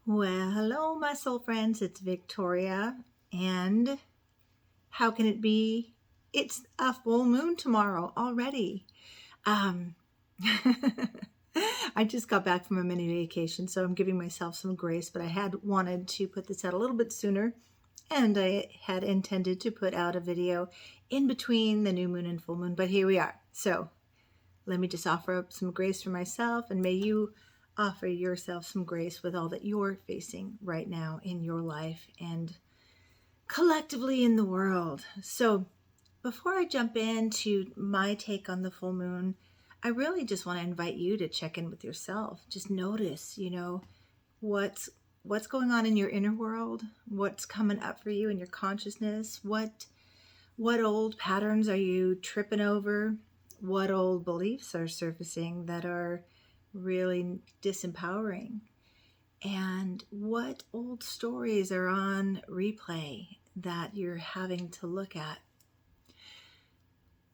Well, hello, my soul friends. It's Victoria. And how can it be? It's a full moon tomorrow already. Um, I just got back from a mini vacation, so I'm giving myself some grace, but I had wanted to put this out a little bit sooner, and I had intended to put out a video in between the new moon and full moon, but here we are. So let me just offer up some grace for myself, and may you offer yourself some grace with all that you're facing right now in your life and collectively in the world. So, before I jump into my take on the full moon, I really just want to invite you to check in with yourself. Just notice, what's going on in your inner world, what's coming up for you in your consciousness, what old patterns are you tripping over? What old beliefs are surfacing that are really disempowering? And what old stories are on replay that you're having to look at?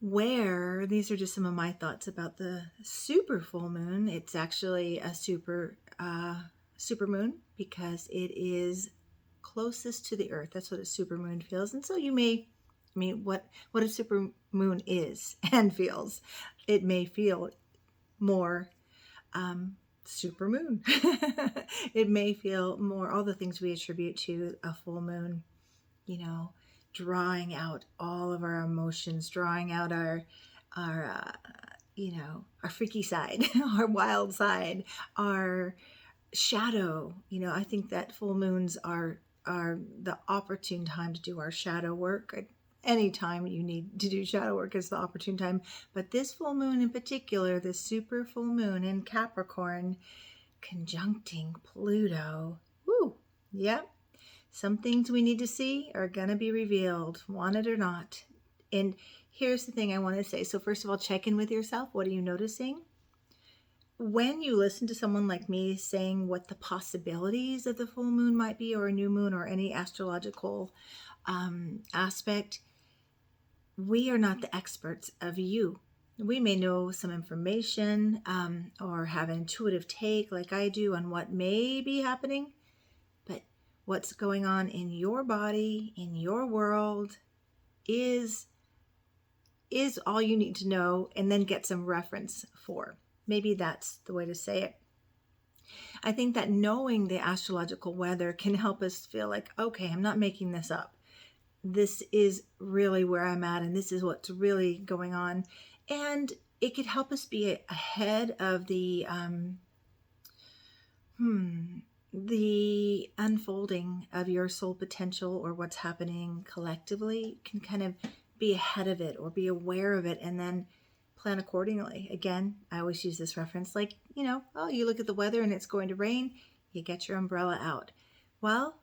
Where, these are just some of my thoughts about the super full moon. It's actually a super moon because it is closest to the earth. That's what a super moon feels. And so what a super moon is and feels, it may feel more super moon. It may feel more all the things we attribute to a full moon, you know, drawing out all of our emotions, drawing out our our freaky side, our wild side, our shadow. I think that full moons are the opportune time to do our shadow work. Anytime you need to do shadow work is the opportune time. But this full moon in particular, this super full moon in Capricorn, conjuncting Pluto. Woo! Yep. Some things we need to see are going to be revealed, want it or not. And here's the thing I want to say. So, first of all, check in with yourself. What are you noticing? When you listen to someone like me saying what the possibilities of the full moon might be, or a new moon, or any astrological aspect, we are not the experts of you. We may know some information or have an intuitive take, like I do, on what may be happening, but what's going on in your body, in your world, is all you need to know, and then get some reference for. Maybe that's the way to say it. I think that knowing the astrological weather can help us feel like, okay, I'm not making this up. This is really where I'm at, and this is what's really going on. And it could help us be ahead of the unfolding of your soul potential, or what's happening collectively. Can kind of be ahead of it or be aware of it, and then plan accordingly. Again, I always use this reference, like, you look at the weather and it's going to rain, you get your umbrella out. Well,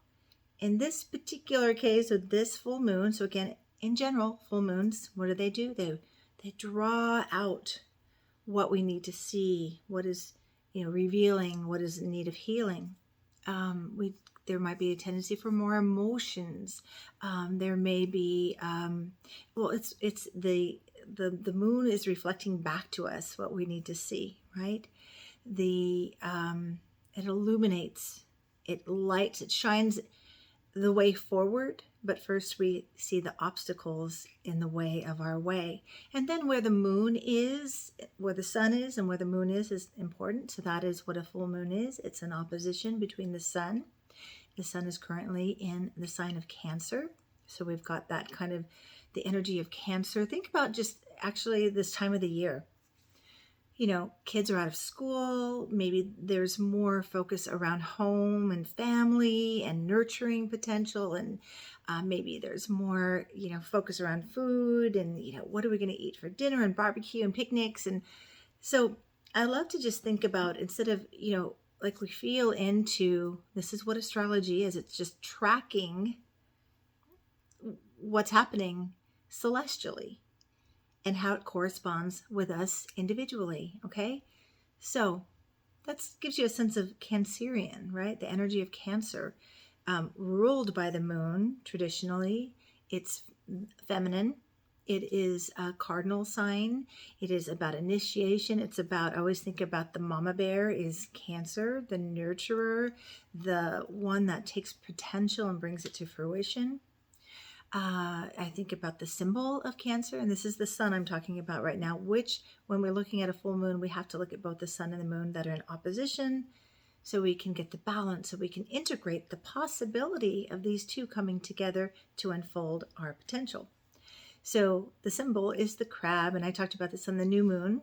in this particular case with this full moon, so again, in general, full moons, what do? They draw out what we need to see, what is revealing, what is in need of healing. There might be a tendency for more emotions. There may be it's the moon is reflecting back to us what we need to see, right? It illuminates, it lights, it shines the way forward, but first we see the obstacles in the way of our way. And then where the moon is, where the sun is, and where the moon is important. So that is what a full moon is. It's an opposition between the sun. The sun is currently in the sign of Cancer. So we've got that kind of the energy of Cancer. Think about just actually this time of the year. Kids are out of school. Maybe there's more focus around home and family and nurturing potential. And maybe there's more, focus around food and, what are we going to eat for dinner and barbecue and picnics. And so I love to just think about, instead of, like we feel into, this is what astrology is. It's just tracking what's happening celestially and how it corresponds with us individually, okay? So that gives you a sense of Cancerian, right? The energy of Cancer, ruled by the moon. Traditionally, it's feminine. It is a cardinal sign. It is about initiation. It's about, I always think about the mama bear is Cancer, the nurturer, the one that takes potential and brings it to fruition. I think about the symbol of Cancer, and this is the sun I'm talking about right now, which when we're looking at a full moon, we have to look at both the sun and the moon that are in opposition so we can get the balance, so we can integrate the possibility of these two coming together to unfold our potential. So the symbol is the crab, and I talked about this on the new moon,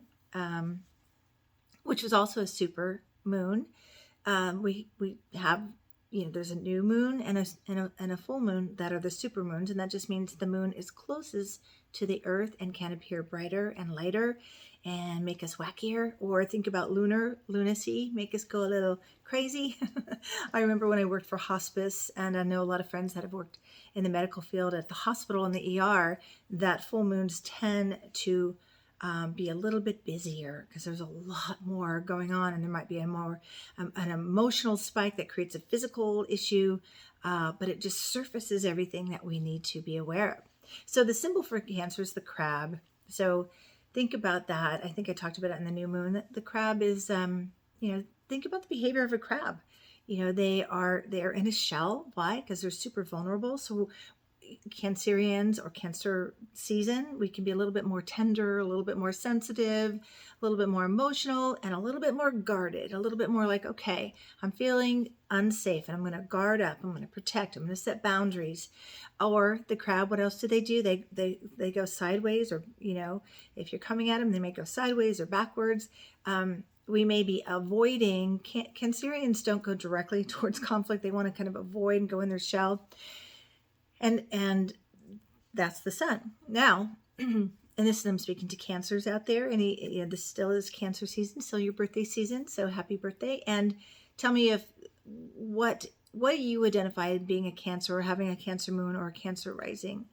which was also a super moon. We have, there's a new moon and a full moon that are the super moons, and that just means the moon is closest to the earth and can appear brighter and lighter and make us wackier. Or think about lunacy, make us go a little crazy. I remember when I worked for hospice, and I know a lot of friends that have worked in the medical field at the hospital and the ER, that full moons tend to be a little bit busier because there's a lot more going on, and there might be a more an emotional spike that creates a physical issue, but it just surfaces everything that we need to be aware of. So the symbol for Cancer is the crab. So think about that. I think I talked about it in the new moon. The crab is, think about the behavior of a crab. They are in a shell. Why? Because they're super vulnerable. So Cancerians or Cancer season, we can be a little bit more tender, a little bit more sensitive, a little bit more emotional, and a little bit more guarded, a little bit more like, okay, I'm feeling unsafe and I'm going to guard up, I'm going to protect, I'm going to set boundaries. Or the crab, what else do? They go sideways, or if you're coming at them, they may go sideways or backwards. We may be avoiding. Cancerians don't go directly towards conflict. They want to kind of avoid and go in their shell. And that's the sun. Now, and this is, I'm speaking to Cancers out there, and this still is Cancer season, still your birthday season. So happy birthday! And tell me if what you identify as being a Cancer, or having a Cancer moon or a Cancer rising.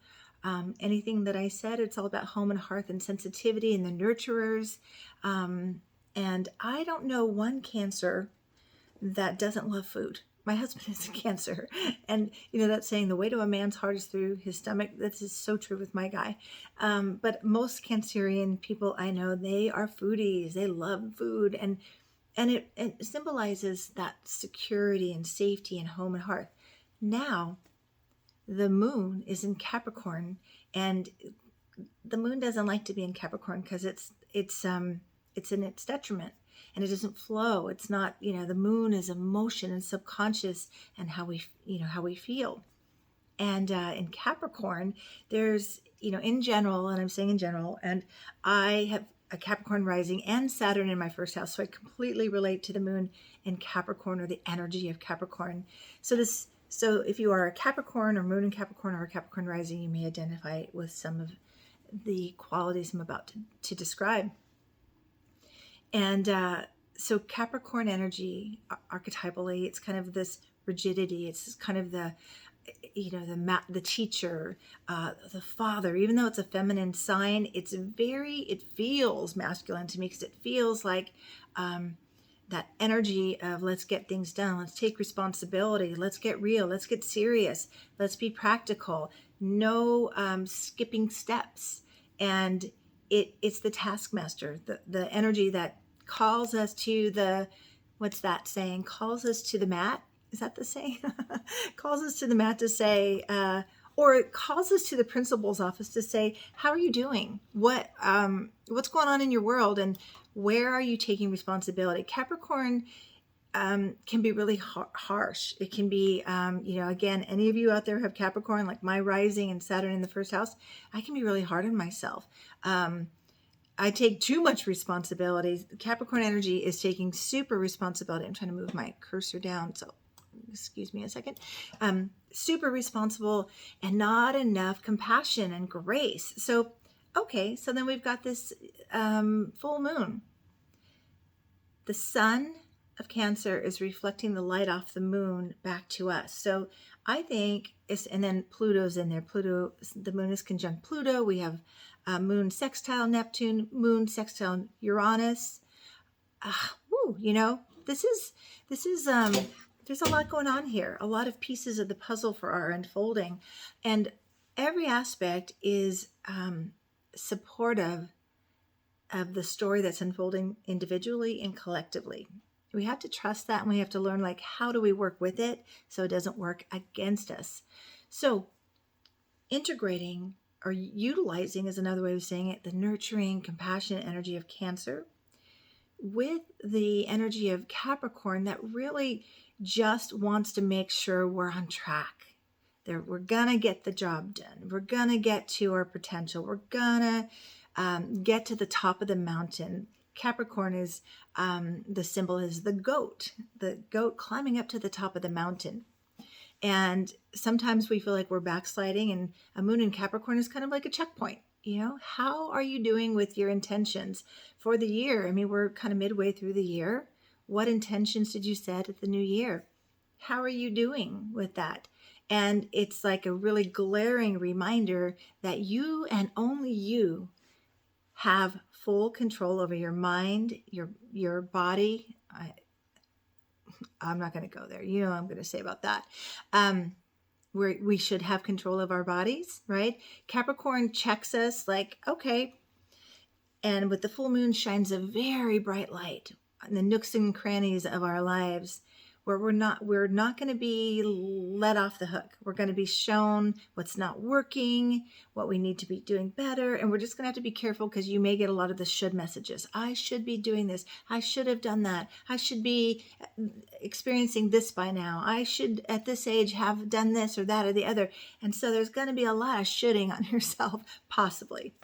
Anything that I said, it's all about home and hearth and sensitivity and the nurturers. And I don't know one Cancer that doesn't love food. My husband is a Cancer, and that saying, the way to a man's heart is through his stomach. This is so true with my guy. But most Cancerian people I know, they are foodies. They love food, and it symbolizes that security and safety and home and hearth. Now, the moon is in Capricorn, and the moon doesn't like to be in Capricorn because it's in its detriment. And it doesn't flow. It's not, the moon is emotion and subconscious and how we feel. And in Capricorn, there's, in general, and I'm saying in general, and I have a Capricorn rising and Saturn in my first house. So I completely relate to the moon in Capricorn, or the energy of Capricorn. So if you are a Capricorn or moon in Capricorn or a Capricorn rising, you may identify with some of the qualities I'm about to describe. And so Capricorn energy, archetypally, it's kind of this rigidity. It's kind of the teacher, the father. Even though it's a feminine sign, it feels masculine to me, because it feels like that energy of, let's get things done. Let's take responsibility. Let's get real. Let's get serious. Let's be practical. No skipping steps. And it's the taskmaster, the energy that calls us to what's that saying? Calls us to the mat. Is that the saying? Calls us to the mat to say, or it calls us to the principal's office to say, how are you doing? What's going on in your world, and where are you taking responsibility? Capricorn can be really harsh. It can be, again, any of you out there have Capricorn, like my rising and Saturn in the first house, I can be really hard on myself. I take too much responsibility. Capricorn energy is taking super responsibility. I'm trying to move my cursor down, so excuse me a second. Super responsible and not enough compassion and grace. So, okay, so then we've got this full moon. The sun of Cancer is reflecting the light off the moon back to us. So I think and then Pluto's in there. Pluto, the moon is conjunct Pluto. We have moon sextile Neptune, moon sextile Uranus. This is there's a lot going on here. A lot of pieces of the puzzle for our unfolding, and every aspect is supportive of the story that's unfolding individually and collectively. We have to trust that, and we have to learn, like, how do we work with it so it doesn't work against us. So integrating or utilizing is another way of saying it, the nurturing, compassionate energy of Cancer with the energy of Capricorn that really just wants to make sure we're on track. We're gonna get the job done. We're gonna get to our potential. We're gonna get to the top of the mountain. Capricorn is the symbol is the goat climbing up to the top of the mountain. And sometimes we feel like we're backsliding, and a moon in Capricorn is kind of like a checkpoint. How are you doing with your intentions for the year? I mean, we're kind of midway through the year. What intentions did you set at the new year? How are you doing with that? And it's like a really glaring reminder that you and only you have full control over your mind, your body. I'm not going to go there. You know what I'm going to say about that. We should have control of our bodies, right? Capricorn checks us like, okay. And with the full moon shines a very bright light in the nooks and crannies of our lives, where we're not going to be let off the hook. We're going to be shown what's not working, what we need to be doing better. And we're just going to have to be careful, because you may get a lot of the should messages. I should be doing this. I should have done that. I should be experiencing this by now. I should at this age have done this or that or the other. And so there's going to be a lot of shoulding on yourself, possibly.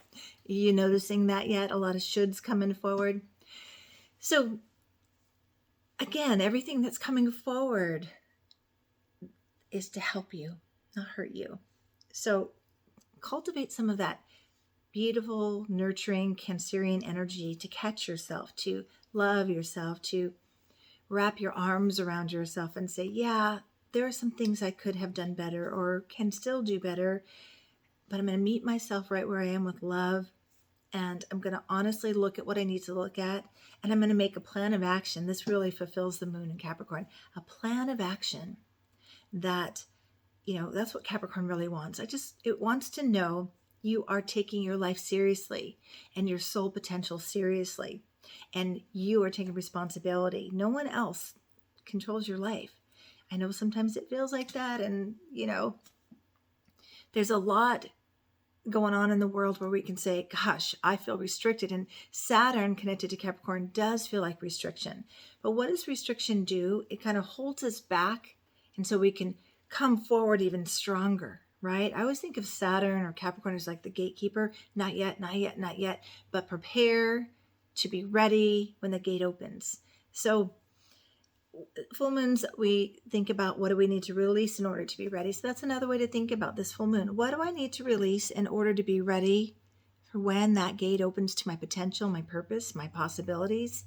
You noticing that yet? A lot of shoulds coming forward. So again, everything that's coming forward is to help you, not hurt you. So cultivate some of that beautiful, nurturing, Cancerian energy to catch yourself, to love yourself, to wrap your arms around yourself and say, yeah, there are some things I could have done better or can still do better, but I'm going to meet myself right where I am with love. And I'm going to honestly look at what I need to look at. And I'm going to make a plan of action. This really fulfills the moon in Capricorn. A plan of action that, that's what Capricorn really wants. It wants to know you are taking your life seriously and your soul potential seriously. And you are taking responsibility. No one else controls your life. I know sometimes it feels like that. And, there's a lot going on in the world where we can say, gosh, I feel restricted. And Saturn connected to Capricorn does feel like restriction. But what does restriction do? It kind of holds us back. And so we can come forward even stronger, right? I always think of Saturn or Capricorn as like the gatekeeper. Not yet, not yet, not yet. But prepare to be ready when the gate opens. So full moons, we think about what do we need to release in order to be ready. So that's another way to think about this full moon. What do I need to release in order to be ready for when that gate opens to my potential, my purpose, my possibilities?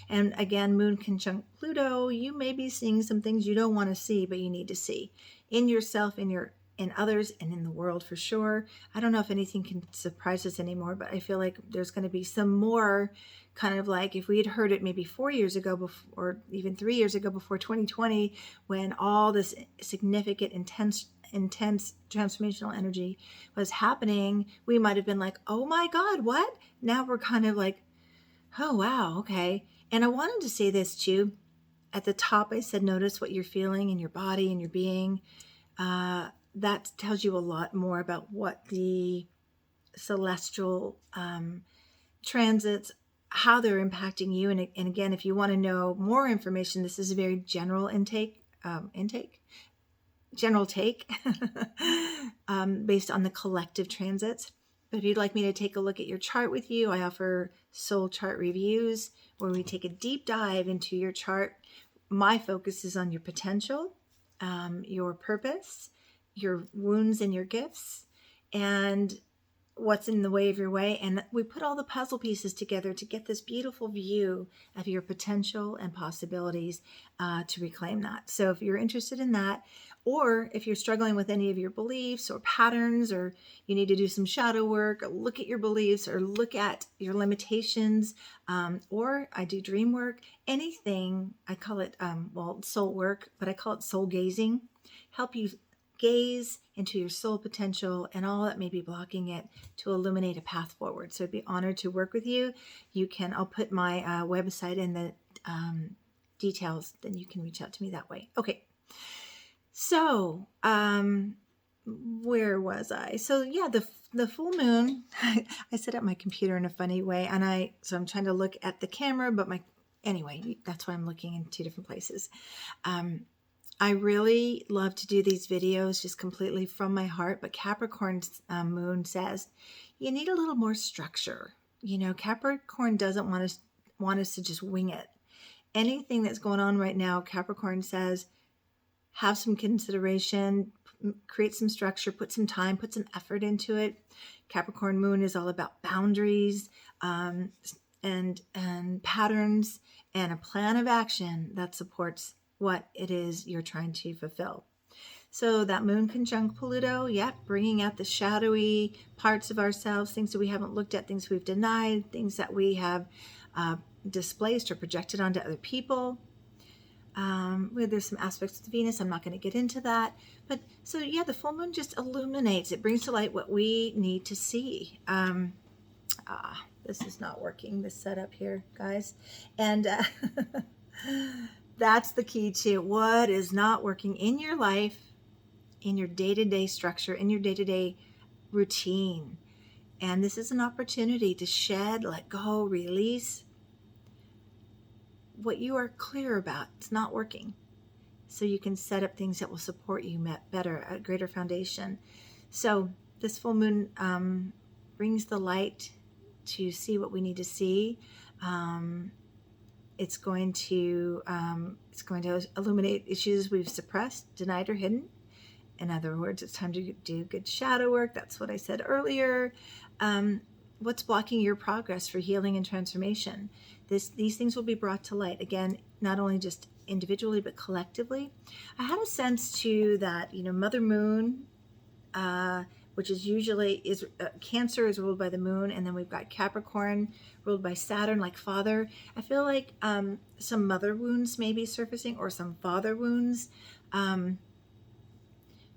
And again, moon conjunct Pluto, you may be seeing some things you don't want to see, but you need to see in yourself, in others, and in the world for sure. I don't know if anything can surprise us anymore, but I feel like there's going to be some more kind of like if we had heard it maybe 4 years ago or even 3 years ago before 2020, when all this significant, intense transformational energy was happening, we might have been like, oh my God, what? Now we're kind of like, oh, wow, okay. And I wanted to say this too. At the top, I said, notice what you're feeling in your body and your being. That tells you a lot more about what the celestial transits, how they're impacting you. And again, if you want to know more information, this is a very general general take based on the collective transits. But if you'd like me to take a look at your chart with you, I offer soul chart reviews where we take a deep dive into your chart. My focus is on your potential, your purpose, your wounds and your gifts, and what's in the way of your way. And we put all the puzzle pieces together to get this beautiful view of your potential and possibilities to reclaim that. So if you're interested in that, or if you're struggling with any of your beliefs or patterns, or you need to do some shadow work, or look at your beliefs, or look at your limitations, or I do dream work, anything, I call it, soul work, but I call it soul gazing, help you gaze into your soul potential and all that may be blocking it to illuminate a path forward. So I'd be honored to work with you. I'll put my website in the details, then you can reach out to me that way. Okay. So, where was I? So yeah, the full moon, I set up my computer in a funny way, and so I'm trying to look at the camera, but anyway, that's why I'm looking in two different places. I really love to do these videos just completely from my heart, but Capricorn's moon says you need a little more structure. Capricorn doesn't want us to just wing it. Anything that's going on right now, Capricorn says, have some consideration, create some structure, put some time, put some effort into it. Capricorn moon is all about boundaries and patterns and a plan of action that supports what it is you're trying to fulfill. So that moon conjunct Pluto, bringing out the shadowy parts of ourselves, things that we haven't looked at, things we've denied, things that we have displaced or projected onto other people. There's some aspects of Venus. I'm not going to get into that. But so, the full moon just illuminates. It brings to light what we need to see. This is not working, this setup here, guys. And that's the key to what is not working in your life, in your day-to-day structure, in your day-to-day routine. And this is an opportunity to shed, let go, release what you are clear about. It's not working. So you can set up things that will support you better, a greater foundation. So this full moon brings the light to see what we need to see. It's going to illuminate issues we've suppressed, denied, or hidden. In other words, it's time to do good shadow work. That's what I said earlier. What's blocking your progress for healing and transformation? These things will be brought to light. Again, not only just individually, but collectively. I had a sense too that, Mother Moon, which is usually Cancer is ruled by the moon, and then we've got Capricorn ruled by Saturn, like father. I feel like some mother wounds may be surfacing, or some father wounds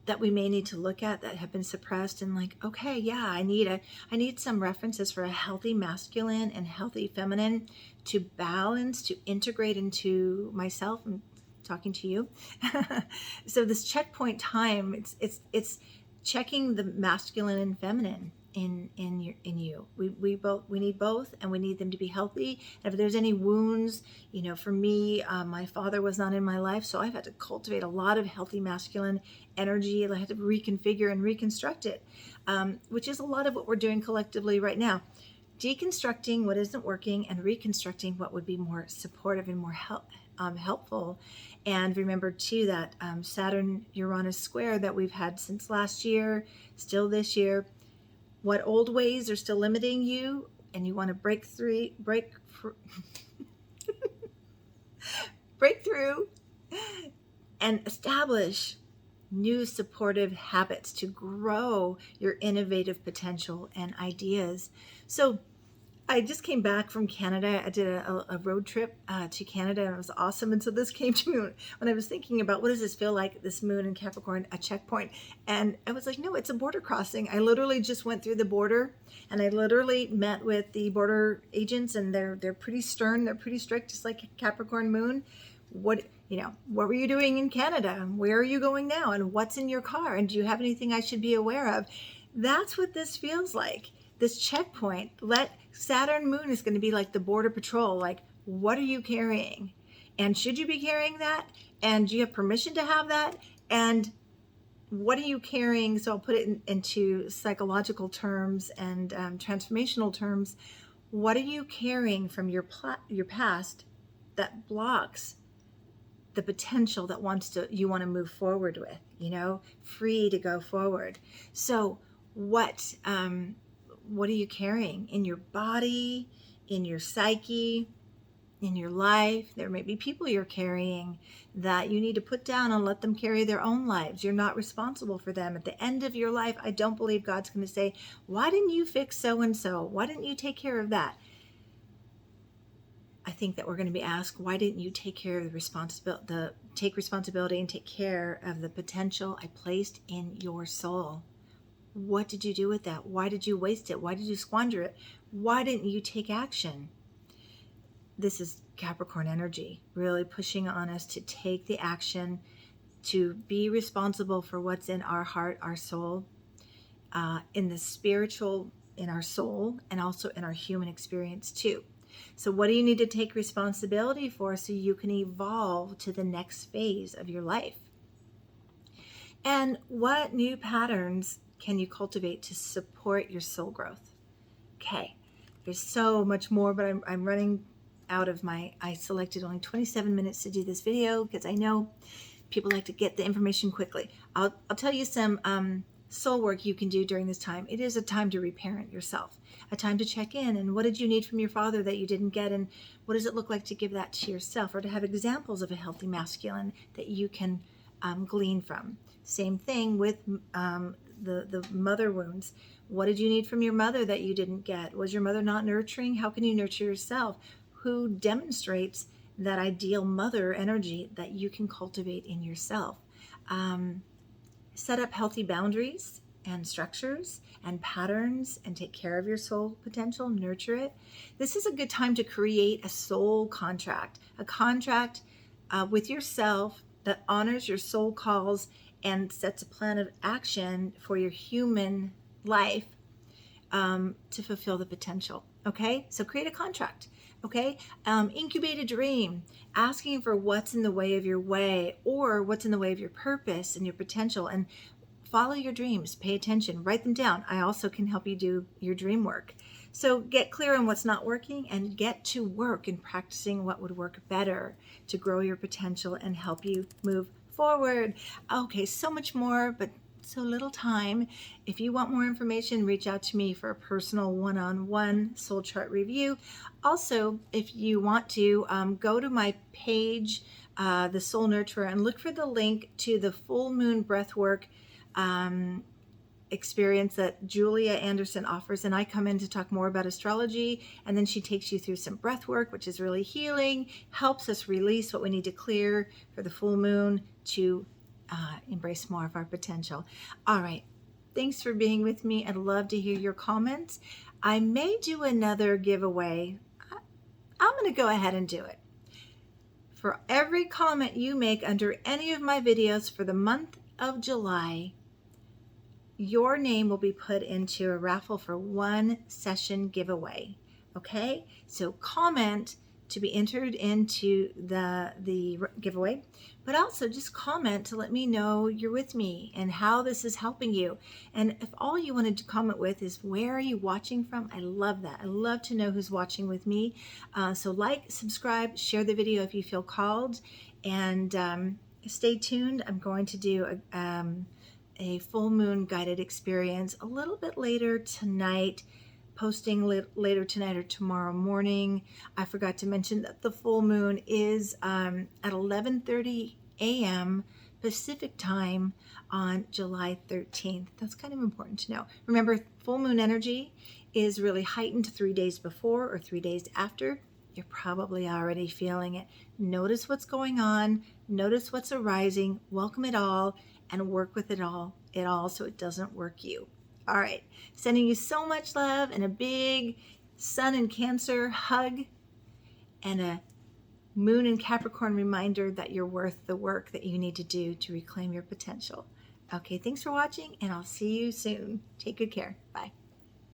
that we may need to look at that have been suppressed, and I need some references for a healthy masculine and healthy feminine to balance, to integrate into myself. I'm talking to you. So this checkpoint time, it's checking the masculine and feminine in you. We need both, and we need them to be healthy. And if there's any wounds, for me, my father was not in my life, so I've had to cultivate a lot of healthy masculine energy. I had to reconfigure and reconstruct it, which is a lot of what we're doing collectively right now. Deconstructing what isn't working and reconstructing what would be more supportive and more helpful. And remember too that Saturn-Uranus square that we've had since last year, still this year, what old ways are still limiting you, and you want to break through and establish new supportive habits to grow your innovative potential and ideas. So I just came back from Canada. I did a road trip to Canada, and it was awesome. And so this came to me when I was thinking about, what does this feel like, this moon in Capricorn, a checkpoint? And I was like, no, it's a border crossing. I literally just went through the border, and I literally met with the border agents, and they're pretty stern. They're pretty strict, just like Capricorn moon. What were you doing in Canada? Where are you going now? And what's in your car? And do you have anything I should be aware of? That's what this feels like. This checkpoint, Saturn moon is going to be like the border patrol. Like, what are you carrying? And should you be carrying that? And do you have permission to have that? And what are you carrying? So I'll put it into psychological terms and transformational terms. What are you carrying from your past that blocks the potential that you want to move forward with, free to go forward? So what are you carrying in your body, in your psyche, in your life? There may be people you're carrying that you need to put down and let them carry their own lives. You're not responsible for them. At the end of your life, I don't believe God's going to say, why didn't you fix so-and-so? Why didn't you take care of that? I think that we're going to be asked, why didn't you take care of take responsibility and take care of the potential I placed in your soul? What did you do with that? Why did you waste it? Why did you squander it? Why didn't you take action? This is Capricorn energy, really pushing on us to take the action, to be responsible for what's in our heart, our soul, in the spiritual, in our soul, and also in our human experience too. So what do you need to take responsibility for so you can evolve to the next phase of your life? And what new patterns can you cultivate to support your soul growth? Okay, there's so much more, but I'm running out of I selected only 27 minutes to do this video because I know people like to get the information quickly. I'll tell you some soul work you can do during this time. It is a time to reparent yourself, a time to check in, and what did you need from your father that you didn't get, and what does it look like to give that to yourself, or to have examples of a healthy masculine that you can glean from. Same thing with the mother wounds. What did you need from your mother that you didn't get? Was your mother not nurturing? How can you nurture yourself? Who demonstrates that ideal mother energy that you can cultivate in yourself? Set up healthy boundaries and structures and patterns and take care of your soul potential, nurture it. This is a good time to create a soul contract, a contract with yourself that honors your soul calls and sets a plan of action for your human life to fulfill the potential. Okay, so create a contract. Okay, incubate a dream, asking for what's in the way of your way, or what's in the way of your purpose and your potential, and follow your dreams. Pay attention, write them down. I also can help you do your dream work. So get clear on what's not working and get to work in practicing what would work better to grow your potential and help you move forward. Okay, so much more, but so little time. If you want more information, reach out to me for a personal one-on-one soul chart review. Also, if you want to, go to my page, The Soul Nurturer, and look for the link to the full moon breathwork experience that Julia Anderson offers. And I come in to talk more about astrology, and then she takes you through some breath work, which is really healing, helps us release what we need to clear for the full moon to embrace more of our potential. All right. Thanks for being with me. I'd love to hear your comments. I may do another giveaway. I'm going to go ahead and do it. For every comment you make under any of my videos for the month of July, your name will be put into a raffle for one session giveaway. Okay? So comment to be entered into the giveaway, but also just comment to let me know you're with me and how this is helping you. And if all you wanted to comment with is where are you watching from, I love that. I love to know who's watching with me. So like, subscribe, share the video if you feel called, and stay tuned. I'm going to do a full moon guided experience a little bit later tonight, posting later tonight or tomorrow morning. I forgot to mention that the full moon is at 11:30 a.m. Pacific time on July 13th. That's kind of important to know. Remember, full moon energy is really heightened 3 days before or 3 days after. You're probably already feeling it. Notice what's going on. Notice what's arising. Welcome it all and work with it all so it doesn't work you. All right, sending you so much love and a big Sun and Cancer hug and a Moon and Capricorn reminder that you're worth the work that you need to do to reclaim your potential. Okay, thanks for watching, and I'll see you soon. Take good care. Bye.